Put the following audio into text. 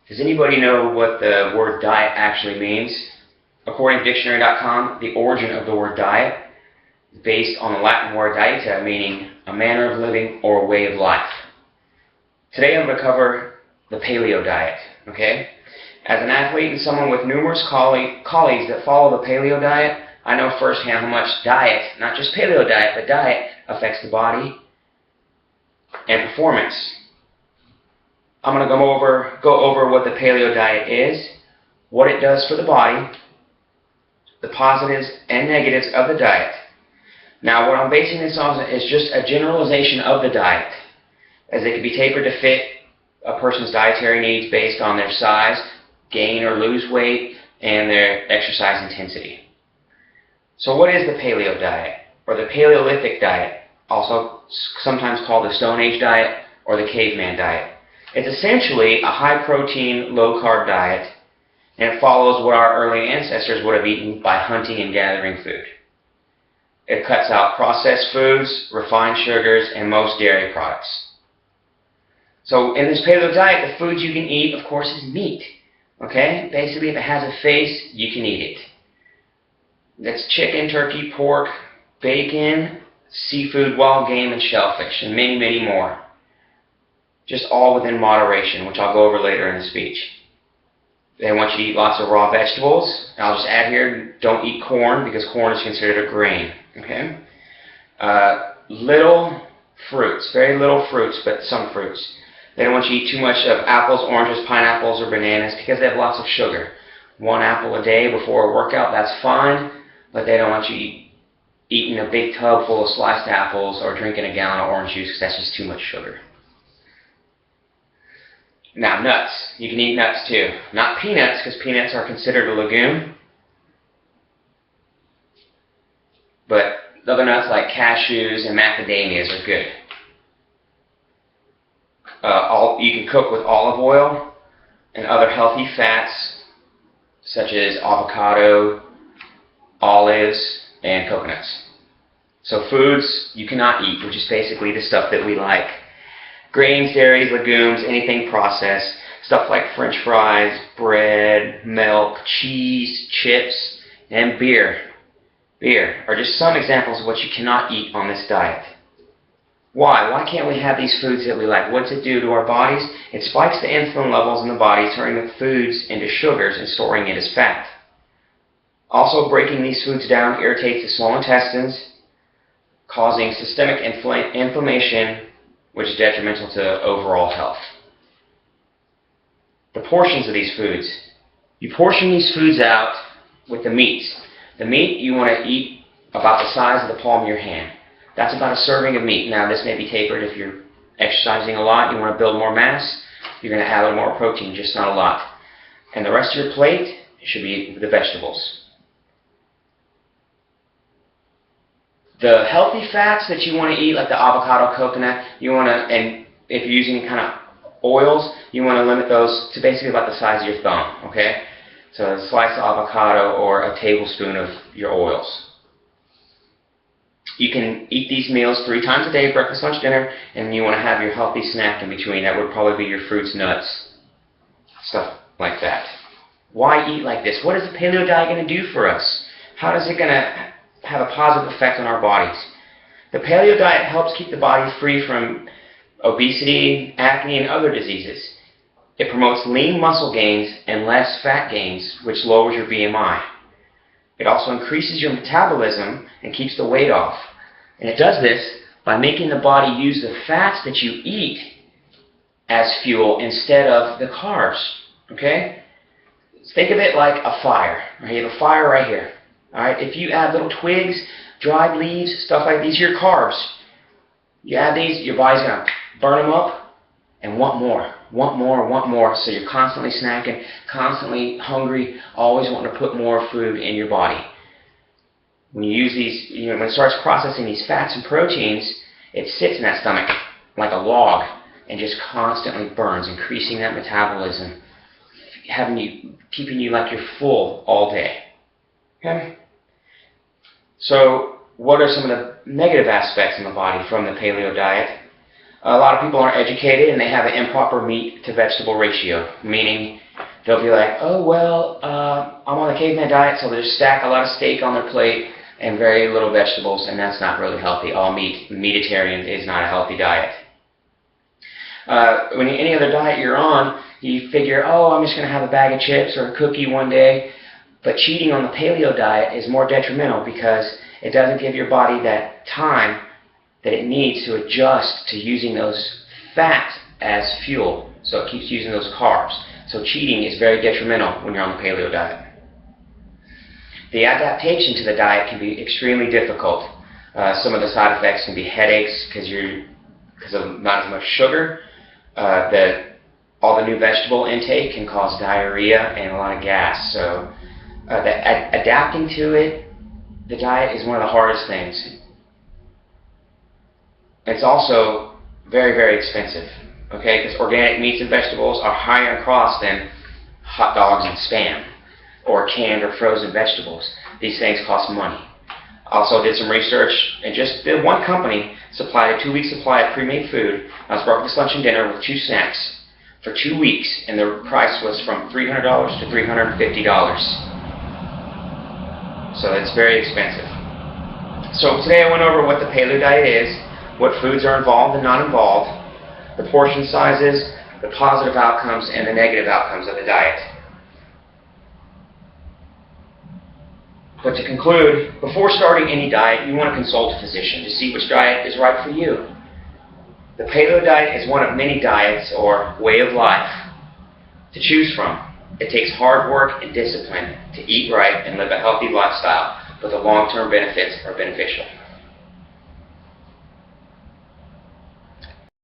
Does anybody know what the word diet actually means? According to dictionary.com, the origin of the word diet is based on the Latin word dieta, meaning a manner of living or a way of life. Today I'm going to cover the paleo diet, okay? As an athlete and someone with numerous colleagues that follow the paleo diet, I know firsthand how much diet, not just paleo diet, but diet affects the body and performance. I'm going to go over what the paleo diet is, what it does for the body, the positives and negatives of the diet. Now, what I'm basing this on is just a generalization of the diet, as it can be tapered to fit a person's dietary needs based on their size, gain or lose weight, and their exercise intensity. So what is the paleo diet, or the Paleolithic diet, also sometimes called the Stone Age diet or the caveman diet? It's essentially a high-protein, low-carb diet, and it follows what our early ancestors would have eaten by hunting and gathering food. It cuts out processed foods, refined sugars, and most dairy products. So in this paleo diet, the foods you can eat, of course, is meat. Okay? Basically, if it has a face, you can eat it. That's chicken, turkey, pork, bacon, seafood, wild game, and shellfish, and many, many more. Just all within moderation, which I'll go over later in the speech. They want you to eat lots of raw vegetables. I'll just add here, don't eat corn, because corn is considered a grain. Okay? Little fruits, very little fruits, but some fruits. They don't want you to eat too much of apples, oranges, pineapples, or bananas, because they have lots of sugar. 1 apple a day before a workout, that's fine, but they don't want you eating a big tub full of sliced apples or drinking a gallon of orange juice, because that's just too much sugar. Now, nuts. You can eat nuts too. Not peanuts, because peanuts are considered a legume. But other nuts like cashews and macadamias are good. You can cook with olive oil and other healthy fats, such as avocado, olives, and coconuts. So foods you cannot eat, which is basically the stuff that we like. Grains, dairies, legumes, anything processed, stuff like French fries, bread, milk, cheese, chips, and beer. Beer are just some examples of what you cannot eat on this diet. Why? Why can't we have these foods that we like? What's it do to our bodies? It spikes the insulin levels in the body, turning the foods into sugars and storing it as fat. Also, breaking these foods down irritates the small intestines, causing systemic inflammation, which is detrimental to overall health. The portions of these foods. You portion these foods out with the meats. The meat you want to eat about the size of the palm of your hand. That's about a serving of meat. Now, this may be tapered if you're exercising a lot, you want to build more mass, you're going to add a little more protein, just not a lot. And the rest of your plate should be the vegetables. The healthy fats that you want to eat, like the avocado, coconut, and if you're using kind of oils, you want to limit those to basically about the size of your thumb, okay? So a slice of avocado or a tablespoon of your oils. You can eat these meals 3 times a day, breakfast, lunch, dinner, and you want to have your healthy snack in between. That would probably be your fruits, nuts, stuff like that. Why eat like this? What is the paleo diet going to do for us? How is it going to have a positive effect on our bodies? The paleo diet helps keep the body free from obesity, acne, and other diseases. It promotes lean muscle gains and less fat gains, which lowers your BMI. It also increases your metabolism and keeps the weight off. And it does this by making the body use the fats that you eat as fuel instead of the carbs. Okay? Think of it like a fire. You have a fire right here. Alright? If you add little twigs, dried leaves, stuff like these, are your carbs. You add these, your body's going to burn them up and want more. Want more, want more. So you're constantly snacking, constantly hungry, always wanting to put more food in your body. When you use these, when it starts processing these fats and proteins, it sits in that stomach like a log and just constantly burns, increasing that metabolism, keeping you like you're full all day. Okay? So what are some of the negative aspects in the body from the paleo diet? A lot of people aren't educated and they have an improper meat to vegetable ratio, meaning they'll be like, oh, well, I'm on the caveman diet, so they just stack a lot of steak on their plate and very little vegetables, and that's not really healthy. All meat, meatitarian is not a healthy diet. When any other diet you're on, you figure, oh, I'm just going to have a bag of chips or a cookie one day. But cheating on the paleo diet is more detrimental because it doesn't give your body that time that it needs to adjust to using those fats as fuel. So it keeps using those carbs. So cheating is very detrimental when you're on the paleo diet. The adaptation to the diet can be extremely difficult. Some of the side effects can be headaches because of not as much sugar. All the new vegetable intake can cause diarrhea and a lot of gas. So adapting to it, the diet is one of the hardest things. It's also very, very expensive, okay? Because organic meats and vegetables are higher in cost than hot dogs and Spam, or canned or frozen vegetables. These things cost money. Also did some research, and just one company supplied a 2-week supply of pre-made food. I was breakfast, lunch, and dinner with 2 snacks for 2 weeks, and the price was from $300 to $350. So it's very expensive. So today I went over what the paleo diet is, what foods are involved and not involved, the portion sizes, the positive outcomes, and the negative outcomes of the diet. But to conclude, before starting any diet, you want to consult a physician to see which diet is right for you. The paleo diet is one of many diets or way of life to choose from. It takes hard work and discipline to eat right and live a healthy lifestyle, but the long-term benefits are beneficial.